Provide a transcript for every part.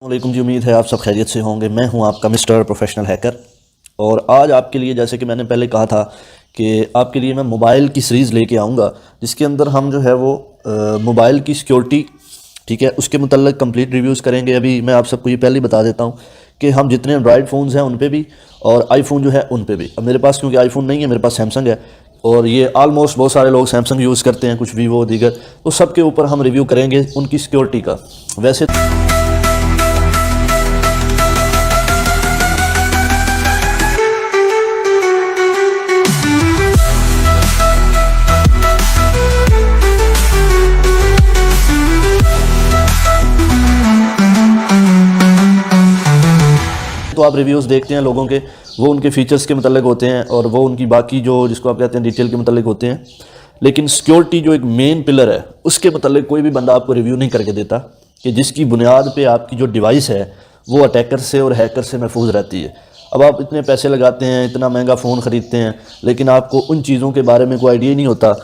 वालेकुम जी, उम्मीद है आप सब खैरियत से होंगे। मैं हूं आपका मिस्टर प्रोफेशनल हैकर और आज आपके लिए, जैसे कि मैंने पहले कहा था कि आपके लिए मैं मोबाइल की सीरीज़ लेके आऊंगा जिसके अंदर हम जो है वो मोबाइल की सिक्योरिटी, ठीक है, उसके मुतल्लिक़ कंप्लीट रिव्यूज़ करेंगे। अभी मैं आप सबको ये पहले ही बता देता हूँ कि हम जितने एंड्रॉयड फ़ोन्स हैं उन पे भी और आईफोन जो है उन पे भी। अब मेरे पास क्योंकि आईफोन नहीं है, मेरे पास सैमसंग है और ये आलमोस्ट बहुत सारे लोग सैमसंग यूज़ करते हैं, कुछ वीवो दीगर, तो सब के ऊपर हम रिव्यू करेंगे उनकी सिक्योरिटी का। वैसे तो आप रिव्यूज़ देखते हैं लोगों के, वो उनके फ़ीचर्स के मतलब होते हैं और वो उनकी बाकी जो जिसको आप कहते हैं डिटेल के मतलब होते हैं। लेकिन सिक्योरिटी जो एक मेन पिलर है उसके मतलब कोई भी बंदा आपको रिव्यू नहीं करके देता कि जिसकी बुनियाद पे आपकी जो डिवाइस है वो अटैकर से और हैकर से महफूज रहती है। अब आप इतने पैसे लगाते हैं, इतना महंगा फ़ोन ख़रीदते हैं, लेकिन आपको उन चीज़ों के बारे में कोई आइडिया ही नहीं होता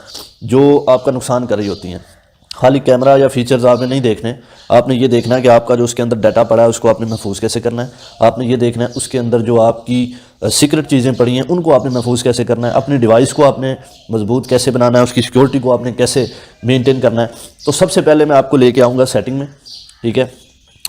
जो आपका नुकसान कर रही होती हैं। खाली कैमरा या फीचर्स आपने नहीं देखने, आपने ये देखना है कि आपका जो उसके अंदर डाटा पड़ा है उसको आपने महफूज कैसे करना है। आपने ये देखना है उसके अंदर जो आपकी सीक्रेट चीज़ें पड़ी हैं उनको आपने महफूज कैसे करना है। अपनी डिवाइस को आपने मजबूत कैसे बनाना है, उसकी सिक्योरिटी को आपने कैसे मेंटेन करना है। तो सबसे पहले मैं आपको लेके आऊँगा सेटिंग में, ठीक है।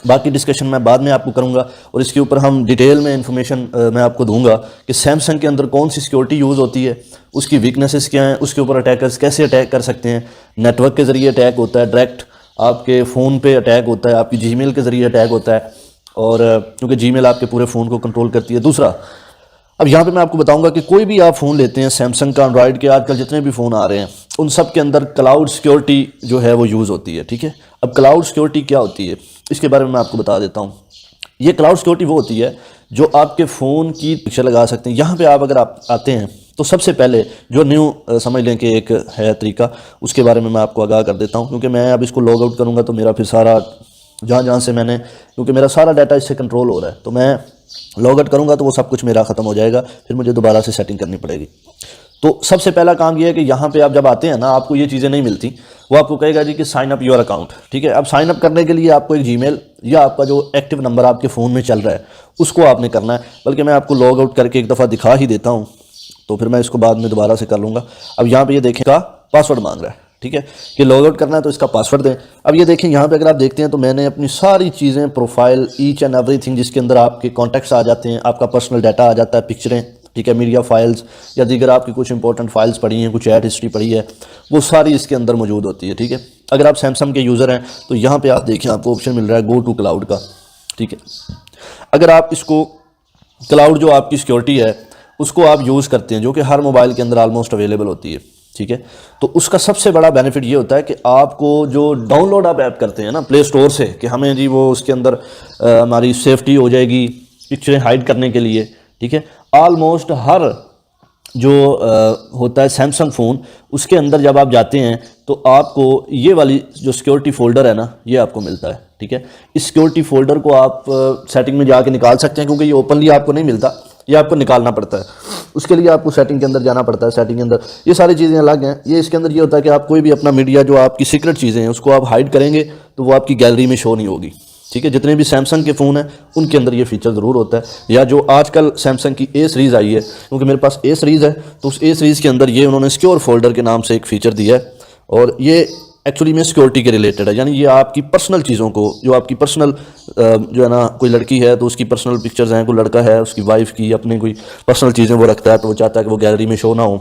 बाकी डिस्कशन मैं बाद में आपको करूंगा और इसके ऊपर हम डिटेल में इंफॉर्मेशन मैं आपको दूंगा कि सैमसंग के अंदर कौन सी सिक्योरिटी यूज़ होती है, उसकी वीकनेसेस क्या हैं, उसके ऊपर अटैकर्स कैसे अटैक कर सकते हैं। नेटवर्क के ज़रिए अटैक होता है, डायरेक्ट आपके फ़ोन पे अटैक होता है, आपकी जीमेल के ज़रिए अटैक होता है और क्योंकि जीमेल आपके पूरे फ़ोन को कंट्रोल करती है। दूसरा, अब यहाँ पे मैं आपको बताऊंगा कि कोई भी आप फ़ोन लेते हैं सैमसंग का, एंड्रॉयड के आजकल जितने भी फ़ोन आ रहे हैं उन सब के अंदर क्लाउड सिक्योरिटी जो है वो यूज़ होती है, ठीक है। अब क्लाउड सिक्योरिटी क्या होती है इसके बारे में मैं आपको बता देता हूँ। ये क्लाउड सिक्योरिटी वो होती है जो आपके फ़ोन की पिक्चर लगा सकते हैं। यहाँ पे आप अगर आप आते हैं तो सबसे पहले जो न्यू समझ लें कि एक है तरीका, उसके बारे में मैं आपको आगाह कर देता हूँ। क्योंकि मैं अब इसको लॉग आउट करूँगा तो मेरा फिर सारा जहाँ से मैंने, क्योंकि मेरा सारा डाटा इससे कंट्रोल हो रहा है, तो मैं लॉग आउट करूँगा तो वो सब कुछ मेरा ख़त्म हो जाएगा, फिर मुझे दोबारा से सेटिंग करनी पड़ेगी। तो सबसे पहला काम ये है कि यहाँ पे आप जब आते हैं ना, आपको ये चीज़ें नहीं मिलती, वो आपको कहेगा जी कि साइन अप योर अकाउंट, ठीक है। अब साइन अप करने के लिए आपको एक जीमेल या आपका जो एक्टिव नंबर आपके फ़ोन में चल रहा है उसको आपने करना है। बल्कि मैं आपको लॉग आउट करके एक दफ़ा दिखा ही देता हूँ, तो फिर मैं इसको बाद में दोबारा से कर लूँगा। अब यहाँ पर ये देखेगा पासवर्ड मांग रहा है, ठीक है, कि लॉग आउट करना है तो इसका पासवर्ड दें। अब ये देखें यहाँ पे अगर आप देखते हैं तो मैंने अपनी सारी चीज़ें, प्रोफाइल, ईच एंड एवरीथिंग, जिसके अंदर आपके कॉन्टैक्ट्स आ जाते हैं, आपका पर्सनल डाटा आ जाता है, पिक्चरें, ठीक है, मीडिया फाइल्स या दीगर आपकी कुछ इंपॉर्टेंट फाइल्स पड़ी हैं, कुछ ऐड हिस्ट्री पड़ी है, वो सारी इसके अंदर मौजूद होती है, ठीक है। अगर आप सैमसंग के यूज़र हैं तो यहाँ पे आप देखें आपको ऑप्शन मिल रहा है गो टू क्लाउड का, ठीक है। अगर आप इसको क्लाउड जो आपकी सिक्योरिटी है उसको आप यूज़ करते हैं, जो कि हर मोबाइल के अंदर ऑलमोस्ट अवेलेबल होती है, ठीक है, तो उसका सबसे बड़ा बेनिफिट ये होता है कि आपको जो डाउनलोड आप ऐप करते हैं ना प्ले स्टोर से, कि हमें जी वो उसके अंदर हमारी सेफ्टी हो जाएगी पिक्चरें हाइड करने के लिए, ठीक है। ऑलमोस्ट हर जो होता है सैमसंग फ़ोन, उसके अंदर जब आप जाते हैं तो आपको ये वाली जो सिक्योरिटी फ़ोल्डर है ना, ये आपको मिलता है, ठीक है। इस सिक्योरिटी फ़ोल्डर को आप सेटिंग में जाके निकाल सकते हैं, क्योंकि ये ओपनली आपको नहीं मिलता, ये आपको निकालना पड़ता है। उसके लिए आपको सेटिंग के अंदर जाना पड़ता है। सेटिंग के अंदर ये सारी चीज़ें अलग हैं। ये इसके अंदर ये होता है कि आप कोई भी अपना मीडिया, जो आपकी सीक्रेट चीज़ें हैं, उसको आप हाइड करेंगे तो वो आपकी गैलरी में शो नहीं होगी, ठीक है। जितने भी सैमसंग के फ़ोन हैं उनके अंदर ये फीचर ज़रूर होता है, या जो आजकल सैमसंग की ए सीरीज़ आई है, क्योंकि मेरे पास ए सीरीज़ है, तो उस ए सीरीज़ के अंदर ये उन्होंने सिक्योर फोल्डर के नाम से एक फ़ीचर दिया है और ये एक्चुअली में सिक्योरिटी के रिलेटेड है। यानी ये आपकी पर्सनल चीज़ों को, जो आपकी पर्सनल जो है ना, कोई लड़की है तो उसकी पर्सनल पिक्चर्स हैं, कोई लड़का है उसकी वाइफ की, अपने कोई पर्सनल चीज़ें वो रखता है तो वो चाहता है कि वो गैलरी में शो ना हो,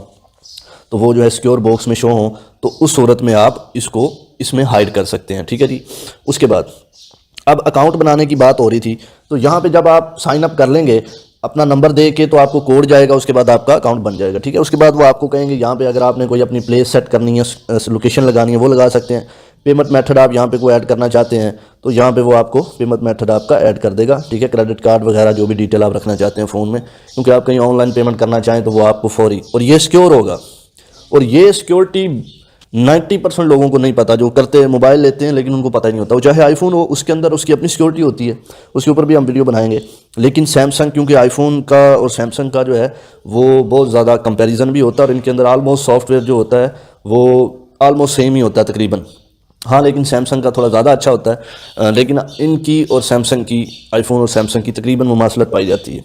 तो वो जो है सिक्योर बॉक्स में शो हो, तो उस सूरत में आप इसको इसमें हाइड कर सकते हैं, ठीक है जी। उसके बाद अब अकाउंट बनाने की बात हो रही थी, तो यहाँ पे जब आप साइन अप कर लेंगे अपना नंबर दे के, तो आपको कोड जाएगा, उसके बाद आपका अकाउंट बन जाएगा, ठीक है। उसके बाद वो आपको कहेंगे यहाँ पे अगर आपने कोई अपनी प्लेस सेट करनी है, लोकेशन लगानी है, वो लगा सकते हैं। पेमेंट मेथड आप यहाँ पे कोई ऐड करना चाहते हैं तो यहाँ पे वो आपको पेमेंट मेथड आपका ऐड कर देगा, ठीक है। क्रेडिट कार्ड वगैरह जो भी डिटेल आप रखना चाहते हैं फ़ोन में, क्योंकि आप कहीं ऑनलाइन पेमेंट करना चाहें तो वो आपको फौरी, और ये सिक्योर होगा। और ये सिक्योरिटी 90% लोगों को नहीं पता, जो करते हैं मोबाइल लेते हैं लेकिन उनको पता ही नहीं होता। वो चाहे आईफोन हो, उसके अंदर उसकी अपनी सिक्योरिटी होती है, उसके ऊपर भी हम वीडियो बनाएंगे। लेकिन सैमसंग, क्योंकि आईफोन का और सैमसंग का जो है वो बहुत ज़्यादा कंपैरिजन भी होता है और इनके अंदर ऑलमोस्ट सॉफ्टवेयर जो होता है वो ऑलमोस्ट सेम ही होता है तकरीबन, हाँ, लेकिन सैमसंग का थोड़ा ज़्यादा अच्छा होता है, लेकिन इनकी और सैमसंग की, आईफोन और सैमसंग की तकरीबन मुमासलत पाई जाती है।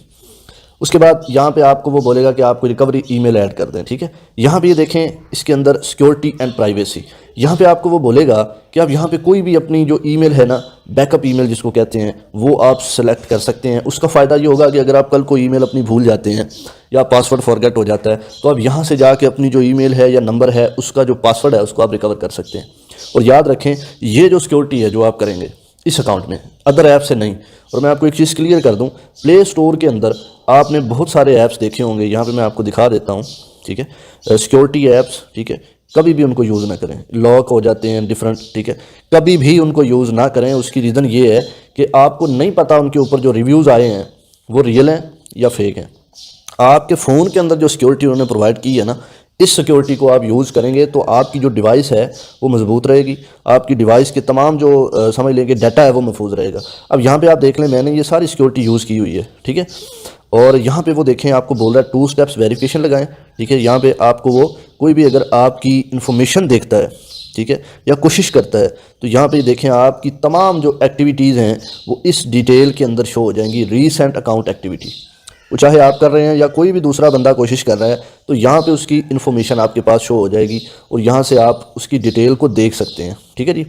उसके बाद यहाँ पे आपको वो बोलेगा कि आपको रिकवरी ईमेल ऐड कर दें, ठीक है। यहाँ पे ये देखें, इसके अंदर सिक्योरिटी एंड प्राइवेसी, यहाँ पे आपको वो बोलेगा कि आप यहाँ पे कोई भी अपनी जो ईमेल है ना, बैकअप ईमेल जिसको कहते हैं, वो आप सेलेक्ट कर सकते हैं। उसका फ़ायदा ये होगा कि अगर आप कल को ईमेल अपनी भूल जाते हैं या पासवर्ड फॉरगेट हो जाता है, तो आप यहाँ से जाके अपनी जो ईमेल है या नंबर है, उसका जो पासवर्ड है उसको आप रिकवर कर सकते हैं। और याद रखें, ये जो सिक्योरिटी है जो आप करेंगे इस अकाउंट में, अदर ऐप से नहीं। और मैं आपको एक चीज़ क्लियर कर दूं, प्ले स्टोर के अंदर आपने बहुत सारे ऐप्स देखे होंगे, यहाँ पे मैं आपको दिखा देता हूँ, ठीक है। सिक्योरिटी ऐप्स, ठीक है, कभी भी उनको यूज़ ना करें, लॉक हो जाते हैं डिफरेंट, ठीक है। कभी भी उनको यूज़ ना करें। उसकी रीज़न ये है कि आपको नहीं पता उनके ऊपर जो रिव्यूज़ आए हैं वो रियल हैं या फेक हैं। आपके फ़ोन के अंदर जो सिक्योरिटी उन्होंने प्रोवाइड की है ना, इस सिक्योरिटी को आप यूज़ करेंगे तो आपकी जो डिवाइस है वो मजबूत रहेगी, आपकी डिवाइस के तमाम जो समझ लेंगे डाटा है वो महफूज रहेगा। अब यहाँ पे आप देख लें, मैंने ये सारी सिक्योरिटी यूज़ की हुई है, ठीक है। और यहाँ पे वो देखें, आपको बोल रहा है 2 स्टेप्स वेरिफिकेशन लगाएं, ठीक है। यहाँ पे आपको वो कोई भी अगर आपकी इन्फॉर्मेशन देखता है, ठीक है, या कोशिश करता है, तो यहाँ पे देखें आपकी तमाम जो एक्टिविटीज़ हैं वो इस डिटेल के अंदर शो हो जाएंगी। रीसेंट अकाउंट एक्टिविटी, वो चाहे आप कर रहे हैं या कोई भी दूसरा बंदा कोशिश कर रहा है, तो यहाँ पे उसकी इन्फॉर्मेशन आपके पास शो हो जाएगी और यहाँ से आप उसकी डिटेल को देख सकते हैं, ठीक है जी।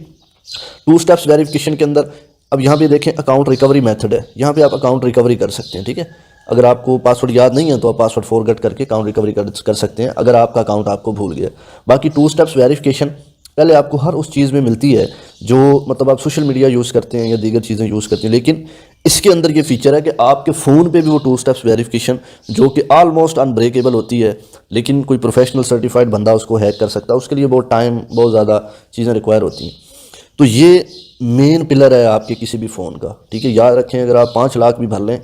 2 स्टेप्स वेरिफिकेशन के अंदर अब यहाँ पे देखें अकाउंट रिकवरी मेथड है, यहाँ पे आप अकाउंट रिकवरी कर सकते हैं, ठीक है। अगर आपको पासवर्ड याद नहीं है तो आप पासवर्ड फॉरगेट करके अकाउंट रिकवरी कर सकते हैं, अगर आपका अकाउंट आपको भूल गया। बाकी 2 स्टेप्स वेरिफिकेशन पहले आपको हर उस चीज़ में मिलती है जो मतलब आप सोशल मीडिया यूज़ करते हैं या दीगर चीज़ें यूज़ करते हैं, लेकिन इसके अंदर ये फीचर है कि आपके फ़ोन पे भी वो 2 स्टेप्स वेरिफिकेशन, जो कि ऑलमोस्ट अनब्रेकेबल होती है, लेकिन कोई प्रोफेशनल सर्टिफाइड बंदा उसको हैक कर सकता है, उसके लिए बहुत टाइम, बहुत ज़्यादा चीज़ें रिक्वायर होती हैं। तो ये मेन पिलर है आपके किसी भी फ़ोन का, ठीक है। याद रखें, अगर आप 5 लाख भी भर लें,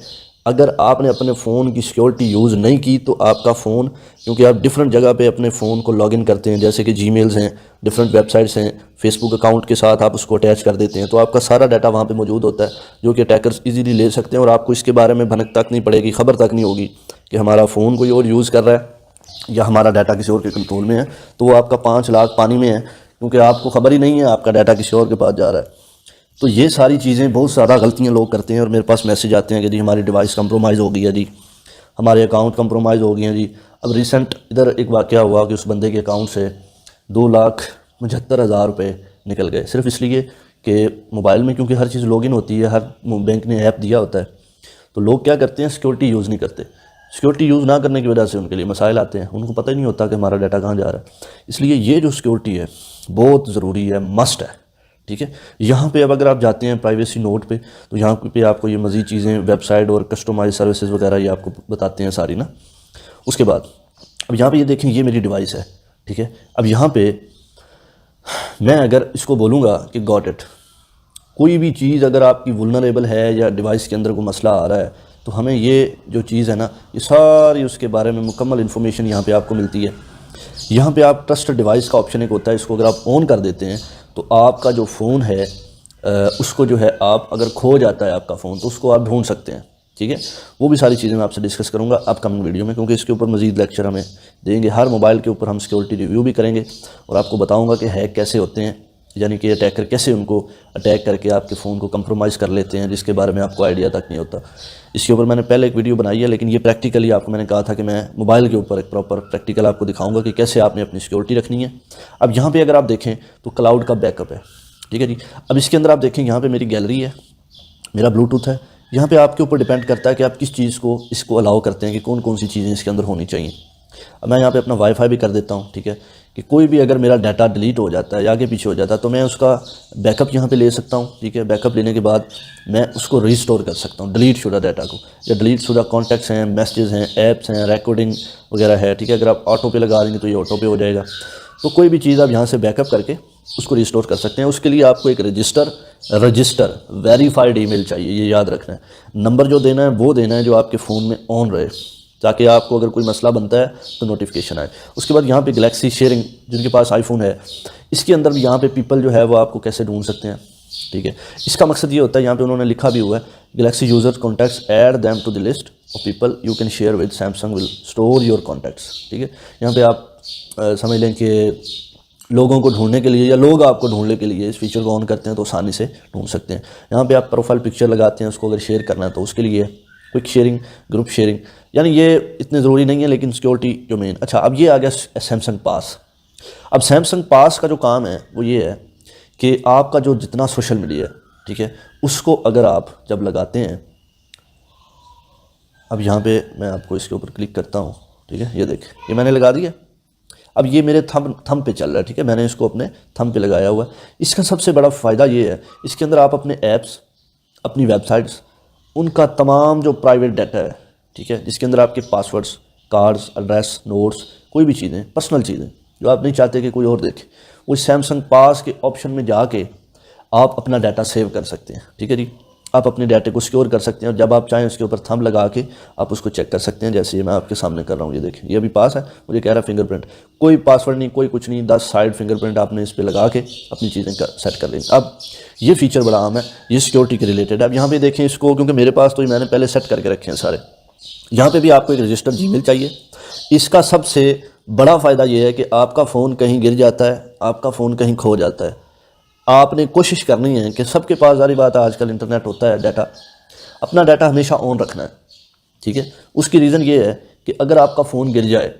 अगर आपने अपने फ़ोन की सिक्योरिटी यूज़ नहीं की तो आपका फ़ोन, क्योंकि आप डिफरेंट जगह पे अपने फ़ोन को लॉगिन करते हैं, जैसे कि जीमेल्स हैं, डिफरेंट वेबसाइट्स हैं, फेसबुक अकाउंट के साथ आप उसको अटैच कर देते हैं, तो आपका सारा डाटा वहाँ पे मौजूद होता है, जो कि अटैकर्स इजीली ले सकते हैं और आपको इसके बारे में भनक तक नहीं पड़ेगी, खबर तक नहीं होगी कि हमारा फ़ोन कोई और यूज़ कर रहा है या हमारा डाटा किसी और के कंट्रोल में है। तो वो आपका 5 लाख पानी में है, क्योंकि आपको खबर ही नहीं है आपका डाटा किसी और के पास जा रहा है। तो ये सारी चीज़ें, बहुत ज़्यादा गलतियाँ लोग करते हैं और मेरे पास मैसेज आते हैं कि जी हमारी डिवाइस कंप्रोमाइज़ हो गई है, जी हमारे अकाउंट कंप्रोमाइज़ हो गए हैं जी। अब रिसेंट इधर एक वाक़या हुआ कि उस बंदे के अकाउंट से 2,75,000 रुपये निकल गए, सिर्फ इसलिए कि मोबाइल में, क्योंकि हर चीज़ लॉगिन होती है, हर बैंक ने ऐप दिया होता है, तो लोग क्या करते हैं, सिक्योरिटी यूज़ नहीं करते। सिक्योरिटी यूज़ ना करने की वजह से उनके लिए मसाइल आते हैं, उनको पता ही नहीं होता कि हमारा डाटा कहाँ जा रहा है। इसलिए ये जो सिक्योरिटी है बहुत ज़रूरी है, मस्ट है, ठीक है। यहाँ पे अब अगर आप जाते हैं प्राइवेसी नोट पे, तो यहाँ पे आपको ये मज़ीद चीज़ें, वेबसाइट और कस्टमाइज सर्विसेज वगैरह ये आपको बताते हैं सारी ना। उसके बाद अब यहाँ पे ये देखें, ये मेरी डिवाइस है, ठीक है। अब यहाँ पे मैं अगर इसको बोलूँगा कि गॉट इट, कोई भी चीज़ अगर आपकी वुलनरेबल है या डिवाइस के अंदर कोई मसला आ रहा है, तो हमें ये जो चीज़ है ना, ये सारी उसके बारे में मुकम्मल इन्फॉर्मेशन यहाँ पे आपको मिलती है। यहाँ पे आप ट्रस्टेड डिवाइस का ऑप्शन एक होता है, इसको अगर आप ऑन कर देते हैं तो आपका जो फ़ोन है उसको जो है, आप अगर खो जाता है आपका फ़ोन तो उसको आप ढूंढ सकते हैं, ठीक है। वो भी सारी चीज़ें मैं आपसे डिस्कस करूँगा अपकमिंग वीडियो में, क्योंकि इसके ऊपर मज़ीद लेक्चर हमें देंगे। हर मोबाइल के ऊपर हम सिक्योरिटी रिव्यू भी करेंगे और आपको बताऊँगा कि हैक कैसे होते हैं, यानी कि अटैकर कैसे उनको अटैक करके आपके फ़ोन को कंप्रोमाइज़ कर लेते हैं, जिसके बारे में आपको आइडिया तक नहीं होता। इसके ऊपर मैंने पहले एक वीडियो बनाई है, लेकिन ये प्रैक्टिकली आपको मैंने कहा था कि मैं मोबाइल के ऊपर एक प्रॉपर प्रैक्टिकल आपको दिखाऊंगा कि कैसे आपने अपनी सिक्योरिटी रखनी है। अब यहाँ पे अगर आप देखें तो क्लाउड का बैकअप है, ठीक है जी। अब इसके अंदर आप देखें, यहाँ पे मेरी गैलरी है, मेरा ब्लूटूथ है। यहाँ पे आपके ऊपर डिपेंड करता है कि आप किस चीज़ को इसको अलाउ करते हैं कि कौन कौन सी चीज़ें इसके अंदर होनी चाहिए। अब मैं यहाँ पे अपना वाईफाई भी कर देता हूँ, ठीक है, कि कोई भी अगर मेरा डाटा डिलीट हो जाता है या आगे पीछे हो जाता है तो मैं उसका बैकअप यहाँ पे ले सकता हूँ, ठीक है। बैकअप लेने के बाद मैं उसको रिस्टोर कर सकता हूँ, डिलीट शुदा डाटा को, या डिलीट शुदा कॉन्टैक्ट्स हैं, मैसेजेस हैं, ऐप्स हैं, रिकॉर्डिंग वगैरह है, ठीक है। अगर आप ऑटो पे लगा देंगे तो ये ऑटो पे हो जाएगा। तो कोई भी चीज़ आप यहाँ से बैकअप करके उसको रिस्टोर कर सकते हैं। उसके लिए आपको एक रजिस्टर वेरीफाइड ईमेल चाहिए, ये याद रखना है। नंबर जो देना है वो देना है जो आपके फ़ोन में ऑन रहे, ताकि आपको अगर कोई मसला बनता है तो नोटिफिकेशन आए। उसके बाद यहाँ पे गैलेक्सी शेयरिंग, जिनके पास आईफोन है, इसके अंदर भी यहाँ पे पीपल जो है वो आपको कैसे ढूंढ सकते हैं, ठीक है। इसका मकसद ये होता है, यहाँ पे उन्होंने लिखा भी हुआ है, Galaxy user contacts add them to the list of people you can share with, Samsung will store your contacts, ठीक है। यहाँ पे आप समझ लें कि लोगों को ढूंढने के लिए या लोग आपको ढूंढने के लिए इस फीचर को ऑन करते हैं तो आसानी से ढूंढ सकते हैं। यहाँ पे आप प्रोफाइल पिक्चर लगाते हैं, उसको अगर शेयर करना है तो उसके लिए क्विक शेयरिंग, ग्रुप शेयरिंग, यानी ये इतने ज़रूरी नहीं है, लेकिन सिक्योरिटी जो मेन। अच्छा, अब ये आ गया सैमसंग पास। अब सैमसंग पास का जो काम है वो ये है कि आपका जो जितना सोशल मीडिया है, ठीक है, उसको अगर आप जब लगाते हैं, अब यहाँ पे मैं आपको इसके ऊपर क्लिक करता हूँ, ठीक है, ये देखें, ये मैंने लगा दिया। अब ये मेरे थंब पे चल रहा है, ठीक है, मैंने इसको अपने थंब पे लगाया हुआ है। इसका सबसे बड़ा फ़ायदा ये है, इसके अंदर आप अपने ऐप्स, अपनी वेबसाइट्स, उनका तमाम जो प्राइवेट डाटा है, ठीक है, जिसके अंदर आपके पासवर्ड्स, कार्ड्स, एड्रेस, नोट्स, कोई भी चीज़ें, पर्सनल चीज़ें जो आप नहीं चाहते कि कोई और देखे, वो सैमसंग पास के ऑप्शन में जाके आप अपना डाटा सेव कर सकते हैं। ठीक है जी, आप अपने डाटे को सिक्योर कर सकते हैं और जब आप चाहें उसके ऊपर थंब लगा के आप उसको चेक कर सकते हैं, जैसे ये मैं आपके सामने कर रहा हूँ। ये देखें, ये अभी पास है, मुझे कह रहा है फिंगरप्रिंट, कोई पासवर्ड नहीं, कोई कुछ नहीं, 10 साइड फिंगरप्रिंट आपने इस पर लगा के अपनी चीज़ें सेट कर लेंगे। अब ये फीचर बड़ा आम है, ये सिक्योरिटी के रिलेटेड है। अब यहाँ पे देखें इसको, क्योंकि मेरे पास तो मैंने पहले सेट करके रखे हैं सारे। यहाँ पे भी आपको एक रजिस्टर्ड जीमेल चाहिए। इसका सबसे बड़ा फ़ायदा ये है कि आपका फ़ोन कहीं गिर जाता है, आपका फ़ोन कहीं खो जाता है, आपने कोशिश करनी है कि सबके पास, सारी बात आजकल इंटरनेट होता है, डाटा, अपना डाटा हमेशा ऑन रखना है। ठीक है, उसकी रीज़न ये है कि अगर आपका फ़ोन गिर जाए,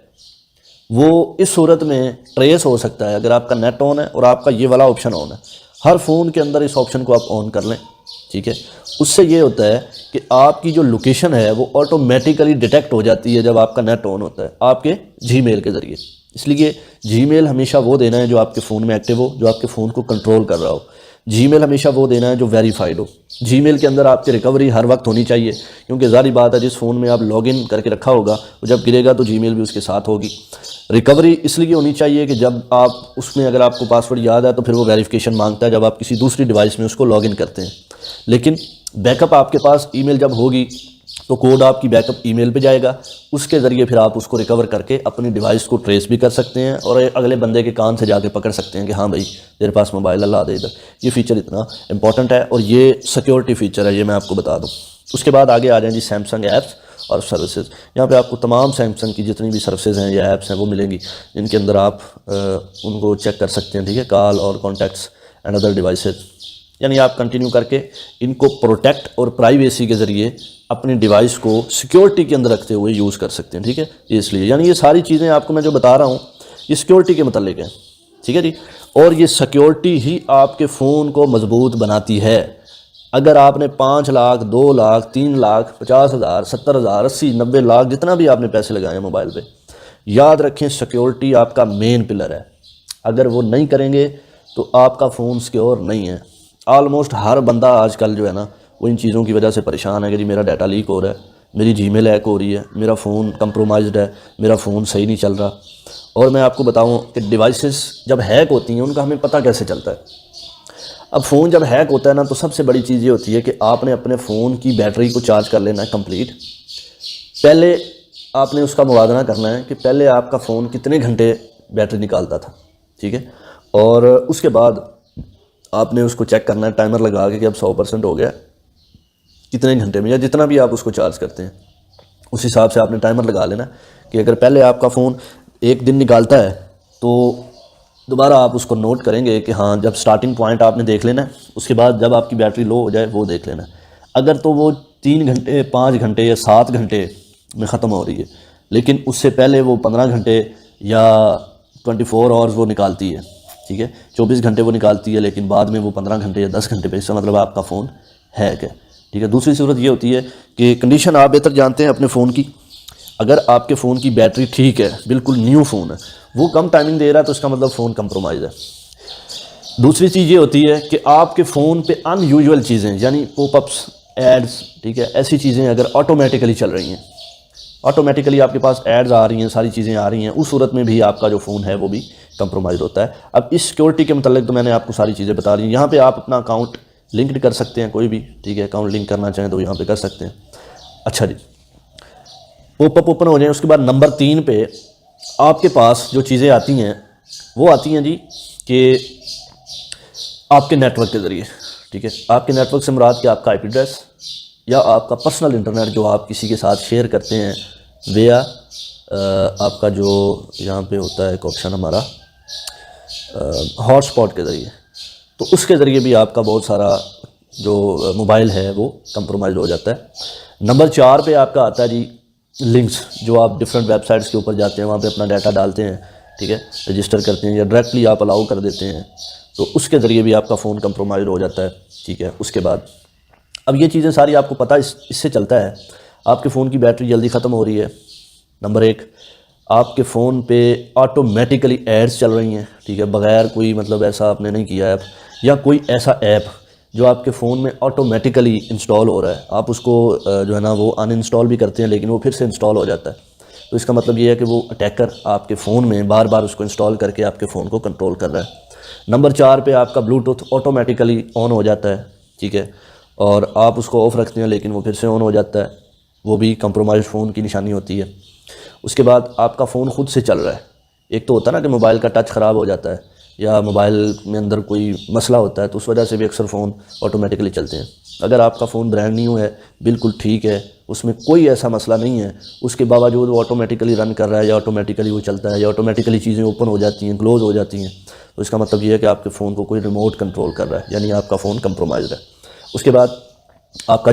वो इस सूरत में ट्रेस हो सकता है अगर आपका नेट ऑन है और आपका ये वाला ऑप्शन ऑन है। हर फ़ोन के अंदर इस ऑप्शन को आप ऑन कर लें, ठीक है। उससे ये होता है कि आपकी जो लोकेशन है वो ऑटोमेटिकली डिटेक्ट हो जाती है जब आपका नेट ऑन होता है, आपके जीमेल के ज़रिए। इसलिए जीमेल हमेशा वो देना है जो आपके फ़ोन में एक्टिव हो, जो आपके फ़ोन को कंट्रोल कर रहा हो। जीमेल हमेशा वो देना है जो वेरीफाइड हो। जीमेल के अंदर आपकी रिकवरी हर वक्त होनी चाहिए, क्योंकि ज़ाहिर बात है जिस फ़ोन में आप लॉगिन करके रखा होगा वो जब गिरेगा तो जीमेल भी उसके साथ होगी। रिकवरी इसलिए होनी चाहिए कि जब आप उसमें, अगर आपको पासवर्ड याद है तो फिर वो वेरिफिकेशन मांगता है जब आप किसी दूसरी डिवाइस में उसको लॉगिन करते हैं। लेकिन बैकअप आपके पास ईमेल जब होगी तो कोड आपकी बैकअप ईमेल पे जाएगा, उसके ज़रिए फिर आप उसको रिकवर करके अपनी डिवाइस को ट्रेस भी कर सकते हैं और अगले बंदे के कान से जाके पकड़ सकते हैं कि हाँ भाई तेरे पास मोबाइल है, ला दे इधर। ये फ़ीचर इतना इंपॉर्टेंट है और ये सिक्योरिटी फ़ीचर है, ये मैं आपको बता दूँ। उसके बाद आगे आ जाएँ जी सैमसंग ऐप्स और सर्विसेज। यहाँ पे आपको तमाम सैमसंग की जितनी भी सर्विसेज हैं या ऐप्स हैं वो मिलेंगी, जिनके अंदर आप उनको चेक कर सकते हैं। ठीक है, कॉल और कॉन्टैक्ट्स एंड अदर डिवाइसेज, यानी आप कंटिन्यू करके इनको प्रोटेक्ट और प्राइवेसी के ज़रिए अपनी डिवाइस को सिक्योरिटी के अंदर रखते हुए यूज़ कर सकते हैं। ठीक है, इसलिए यानी ये सारी चीज़ें आपको मैं जो बता रहा हूँ ये सिक्योरिटी के मतलब है। ठीक है जी, और ये सिक्योरिटी ही आपके फ़ोन को मजबूत बनाती है। अगर आपने 5 लाख, 2 लाख, 3 लाख, 50,000, 70,000, 80, 90 लाख, जितना भी आपने पैसे लगाए हैं मोबाइल पे, याद रखें सिक्योरिटी आपका मेन पिलर है। अगर वो नहीं करेंगे तो आपका फ़ोन सिक्योर नहीं है। ऑलमोस्ट हर बंदा आजकल जो है ना वो इन चीज़ों की वजह से परेशान है कि जी मेरा डाटा लीक हो रहा है, मेरी जीमेल हैक हो रही है, मेरा फ़ोन कंप्रोमाइज्ड है, मेरा फ़ोन सही नहीं चल रहा। और मैं आपको बताऊं कि डिवाइसेस जब हैक होती हैं उनका हमें पता कैसे चलता है। अब फ़ोन जब हैक होता है ना तो सबसे बड़ी चीज़ ये होती है कि आपने अपने फ़ोन की बैटरी को चार्ज कर लेना है कंप्लीट। पहले आपने उसका मुवाजना करना है कि पहले आपका फ़ोन कितने घंटे बैटरी निकालता था, ठीक है, और उसके बाद आपने उसको चेक करना है टाइमर लगा के कि अब 100% हो गया, कितने घंटे में या जितना भी आप उसको चार्ज करते हैं उस हिसाब से आपने टाइमर लगा लेना कि अगर पहले आपका फ़ोन 1 दिन निकालता है तो दोबारा आप उसको नोट करेंगे कि हाँ जब स्टार्टिंग पॉइंट आपने देख लेना है, उसके बाद जब आपकी बैटरी लो हो जाए वो देख लेना है। अगर तो वो 3 घंटे, 5 घंटे या 7 घंटे में ख़त्म हो रही है, लेकिन उससे पहले वो 15 घंटे या 24 आवर्स वो निकालती है, ठीक है, 24 घंटे वो निकालती है, लेकिन बाद में वो 15 घंटे या 10 घंटे पे, इसका मतलब आपका फ़ोन हैक है। ठीक है, दूसरी सूरत ये होती है कि कंडीशन आप बेहतर जानते हैं अपने फ़ोन की। अगर आपके फ़ोन की बैटरी ठीक है, बिल्कुल न्यू फ़ोन है, वो कम टाइमिंग दे रहा है तो इसका मतलब फ़ोन कंप्रोमाइज़ है। दूसरी चीज़ ये होती है कि आपके फ़ोन पे अनयूजुअल चीज़ें यानी पॉपअप्स, एड्स, ठीक है, ऐसी चीज़ें अगर ऑटोमेटिकली चल रही हैं, ऑटोमेटिकली आपके पास एड्स आ रही हैं, सारी चीज़ें आ रही हैं, उस सूरत में भी आपका जो फ़ोन है वो भी कंप्रोमाइज़ होता है। अब इस सिक्योरिटी के मतलब तो मैंने आपको सारी चीज़ें बता दी। यहाँ पे आप अपना अकाउंट लिंक्ड कर सकते हैं, कोई भी, ठीक है, अकाउंट लिंक करना चाहें तो यहाँ पे कर सकते हैं। अच्छा जी, पॉपअप ओपन हो जाए, उसके बाद नंबर 3 पे आपके पास जो चीज़ें आती हैं वो आती हैं जी कि आपके नेटवर्क के ज़रिए। ठीक है, आपके नेटवर्क से मुराद कि आपका IP एड्रेस या आपका पर्सनल इंटरनेट जो आप किसी के साथ शेयर करते हैं वेया आपका जो यहाँ पे होता है एक ऑप्शन हमारा हॉटस्पॉट के ज़रिए, तो उसके ज़रिए भी आपका बहुत सारा जो मोबाइल है वो कंप्रोमाइज़ हो जाता है। नंबर 4 पे आपका आता है जी लिंक्स, जो आप डिफरेंट वेबसाइट्स के ऊपर जाते हैं, वहाँ पे अपना डाटा डालते हैं, ठीक है, रजिस्टर करते हैं या डायरेक्टली आप अलाउ कर देते हैं, तो उसके ज़रिए भी आपका फ़ोन कंप्रोमाइज़ हो जाता है, ठीक है। उसके बाद अब ये चीज़ें सारी आपको पता इससे चलता है आपके फ़ोन की बैटरी जल्दी ख़त्म हो रही है। नंबर 1, आपके फ़ोन पे ऑटोमेटिकली एड्स चल रही हैं, ठीक है, बग़ैर कोई मतलब ऐसा आपने नहीं किया ऐप, या कोई ऐसा ऐप जो आपके फ़ोन में ऑटोमेटिकली इंस्टॉल हो रहा है, आप उसको जो है ना वो अनइंस्टॉल भी करते हैं लेकिन वो फिर से इंस्टॉल हो जाता है। तो इसका मतलब ये है कि वो अटैकर आपके फ़ोन में बार बार उसको इंस्टॉल करके आपके फ़ोन को कंट्रोल कर रहा है। नंबर 4 पे आपका ब्लूटूथ ऑटोमेटिकली ऑन हो जाता है, ठीक है, और आप उसको ऑफ़ रखते हैं लेकिन वो फिर से ऑन हो जाता है, वो भी कंप्रोमाइज़ फ़ोन की निशानी होती है। उसके बाद आपका फ़ोन ख़ुद से चल रहा है। एक तो होता है ना कि मोबाइल का टच ख़राब हो जाता है या मोबाइल में अंदर कोई मसला होता है, तो उस वजह से भी अक्सर फ़ोन ऑटोमेटिकली चलते हैं। अगर आपका फ़ोन ब्रांड न्यू है, बिल्कुल ठीक है, उसमें कोई ऐसा मसला नहीं है, उसके बावजूद वो ऑटोमेटिकली रन कर रहा है या ऑटोमेटिकली वो चलता है या ऑटोमेटिकली चीज़ें ओपन हो जाती हैं, क्लोज़ हो जाती हैं, तो इसका मतलब ये है कि आपके फ़ोन को कोई रिमोट कंट्रोल कर रहा है, यानी आपका फ़ोन कंप्रोमाइज़ है। उसके बाद आपका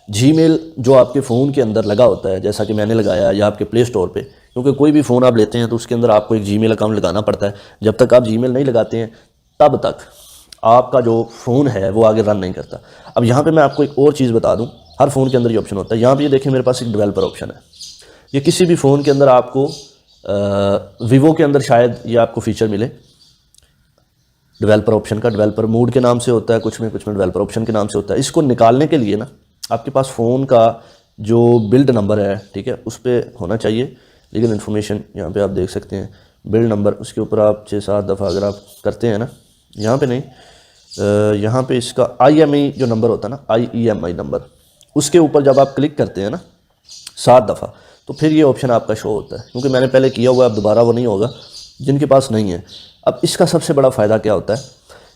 जीमेल जो आपके फ़ोन के अंदर लगा होता है, जैसा कि मैंने लगाया या आपके प्ले स्टोर पे, क्योंकि कोई भी फ़ोन आप लेते हैं तो उसके अंदर आपको एक जीमेल अकाउंट लगाना पड़ता है। जब तक आप जीमेल नहीं लगाते हैं तब तक आपका जो फ़ोन है वो आगे रन नहीं करता। अब यहाँ पे मैं आपको एक और चीज़ बता दूँ, हर फ़ोन के अंदर ये ऑप्शन होता है। यहाँ पे ये देखें, मेरे पास एक डेवलपर ऑप्शन है। ये किसी भी फ़ोन के अंदर आपको वीवो के अंदर शायद ये आपको फ़ीचर मिले डेवलपर ऑप्शन का। डेवलपर मोड के नाम से होता है, कुछ में डेवलपर ऑप्शन के नाम से होता है। इसको निकालने के लिए ना आपके पास फ़ोन का जो बिल्ड नंबर है, ठीक है, उस पर होना चाहिए। लीगल इन्फॉर्मेशन यहाँ पे आप देख सकते हैं, बिल्ड नंबर, उसके ऊपर आप 6-7 दफ़ा अगर आप करते हैं ना, यहाँ पे नहीं, यहाँ पे इसका IMEI जो नंबर होता है ना, IEMI नंबर, उसके ऊपर जब आप क्लिक करते हैं ना 7 दफ़ा, तो फिर ये ऑप्शन आपका शो होता है। क्योंकि मैंने पहले किया हुआ है, अब दोबारा वो नहीं होगा जिनके पास नहीं है। अब इसका सबसे बड़ा फ़ायदा क्या होता है,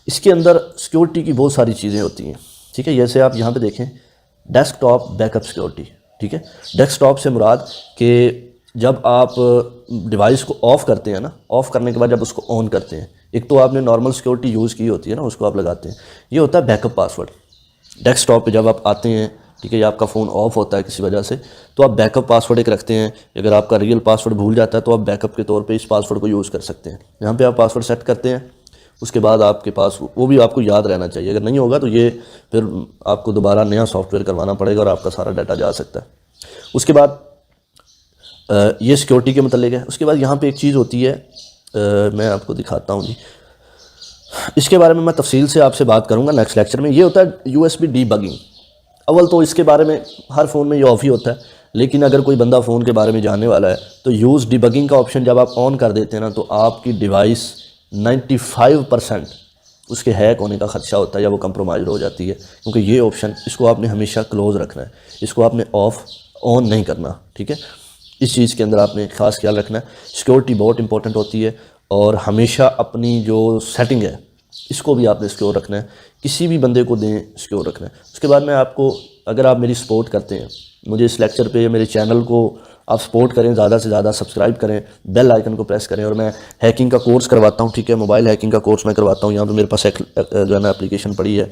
इसके अंदर सिक्योरिटी की बहुत सारी चीज़ें होती हैं, ठीक है। जैसे आप यहाँ पे देखें, डेस्कटॉप बैकअप सिक्योरिटी, ठीक है। डेस्कटॉप से मुराद कि जब आप डिवाइस को ऑफ़ करते हैं ना, ऑफ़ करने के बाद जब उसको ऑन करते हैं, एक तो आपने नॉर्मल सिक्योरिटी यूज़ की होती है ना, उसको आप लगाते हैं, ये होता है बैकअप पासवर्ड। डेस्कटॉप पे जब आप आते हैं, ठीक है, या आपका फ़ोन ऑफ होता है किसी वजह से, तो आप बैकअप पासवर्ड एक रखते हैं। अगर आपका रियल पासवर्ड भूल जाता है तो आप बैकअप के तौर पे इस पासवर्ड को यूज़ कर सकते हैं। यहाँ पे आप पासवर्ड सेट करते हैं, उसके बाद आपके पास वो भी आपको याद रहना चाहिए। अगर नहीं होगा तो ये फिर आपको दोबारा नया सॉफ्टवेयर करवाना पड़ेगा और आपका सारा डाटा जा सकता है। उसके बाद ये सिक्योरिटी के मतलब है। उसके बाद यहाँ पे एक चीज़ होती है, मैं आपको दिखाता हूँ जी, इसके बारे में मैं तफसील से आपसे बात करूँगा नेक्स्ट लेक्चर में। ये होता है USB डीबगिंग। अव्वल तो इसके बारे में हर फ़ोन में ये ऑफ ही होता है, लेकिन अगर कोई बंदा फ़ोन के बारे में जानने वाला है तो यूज़ डीबगिंग का ऑप्शन जब आप ऑन कर देते हैं ना, तो आपकी डिवाइस 95% उसके हैक होने का ख़दशा होता है या वो कंप्रोमाइज़ हो जाती है। क्योंकि ये ऑप्शन, इसको आपने हमेशा क्लोज़ रखना है, इसको आपने ऑफ़ ऑन नहीं करना, ठीक है। इस चीज़ के अंदर आपने ख़ास ख्याल रखना है। सिक्योरिटी बहुत इंपॉर्टेंट होती है और हमेशा अपनी जो सेटिंग है इसको भी आपने सिक्योर रखना है, किसी भी बंदे को दें सिक्योर रखना है। उसके बाद मैं आपको, अगर आप मेरी सपोर्ट करते हैं, मुझे इस लेक्चर पे मेरे चैनल को आप सपोर्ट करें, ज़्यादा से ज़्यादा सब्सक्राइब करें, बेल आइकन को प्रेस करें। और मैं हैकिंग का कोर्स करवाता हूँ, ठीक है, मोबाइल हैकिंग का कोर्स मैं करवाता हूँ। यहाँ पे मेरे पास एक जो है ना एप्लीकेशन पड़ी है,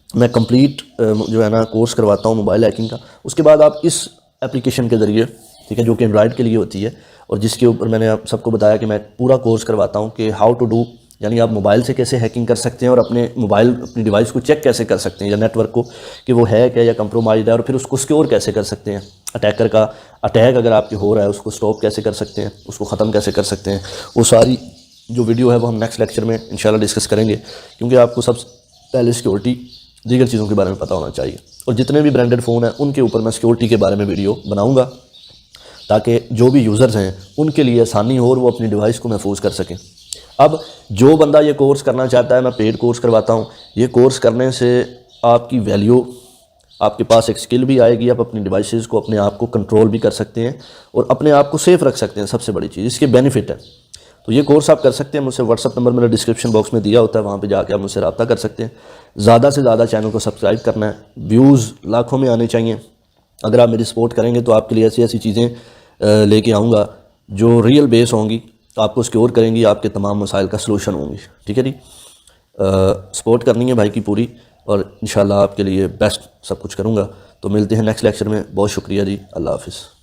मैं कंप्लीट जो है ना कोर्स करवाता हूँ मोबाइल हैकिंग का। उसके बाद आप इस एप्लीकेशन के ज़रिए, ठीक है, जो कि एंड्रॉयड के लिए होती है और जिसके ऊपर मैंने आप सबको बताया कि मैं पूरा कोर्स करवाता हूँ कि हाउ टू डू, यानी आप मोबाइल से कैसे हैकिंग कर सकते हैं और अपनी डिवाइस को चेक कैसे कर सकते हैं या नेटवर्क को कि वो है क्या या कंप्रोमाइज़ है, और फिर उसको सिक्योर कैसे कर सकते हैं। अटैकर का अटैक अगर आपके हो रहा है उसको स्टॉप कैसे कर सकते हैं, उसको ख़त्म कैसे कर सकते हैं, वो सारी जो वीडियो है वो हम नेक्स्ट लेक्चर में इंशाल्लाह डिस्कस करेंगे। क्योंकि आपको सबसे पहले सिक्योरिटी दीगर चीज़ों के बारे में पता होना चाहिए। और जितने भी ब्रांडेड फ़ोन हैं उनके ऊपर मैं सिक्योरिटी के बारे में वीडियो बनाऊँगा ताकि जो भी यूज़र्स हैं उनके लिए आसानी हो और वो अपनी डिवाइस को महफूज कर सकें। अब जो बंदा ये कोर्स करना चाहता है, मैं पेड कोर्स करवाता हूँ। ये कोर्स करने से आपकी वैल्यू, आपके पास एक स्किल भी आएगी, आप अपनी डिवाइसेस को, अपने आप को कंट्रोल भी कर सकते हैं और अपने आप को सेफ़ रख सकते हैं। सबसे बड़ी चीज़ इसके बेनिफिट है। तो ये कोर्स आप कर सकते हैं। मुझसे व्हाट्सअप नंबर मेरा डिस्क्रिप्शन बॉक्स में दिया होता है, वहाँ पे जाके आप मुझसे रब्ता कर सकते हैं। ज़्यादा से ज़्यादा चैनल को सब्सक्राइब करना है, व्यूज़ लाखों में आने चाहिए। अगर आप मेरी सपोर्ट करेंगे तो आपके लिए ऐसी ऐसी चीज़ें लेके आऊँगा जो रियल बेस होंगी आपको सिक्योर करेंगी, आपके तमाम मसाइल का सलूशन होंगी। ठीक है जी, सपोर्ट करनी है भाई की पूरी, और इंशाल्लाह आपके लिए बेस्ट सब कुछ करूँगा। तो मिलते हैं नेक्स्ट लेक्चर में। बहुत शुक्रिया जी, अल्लाह हाफ़िज़।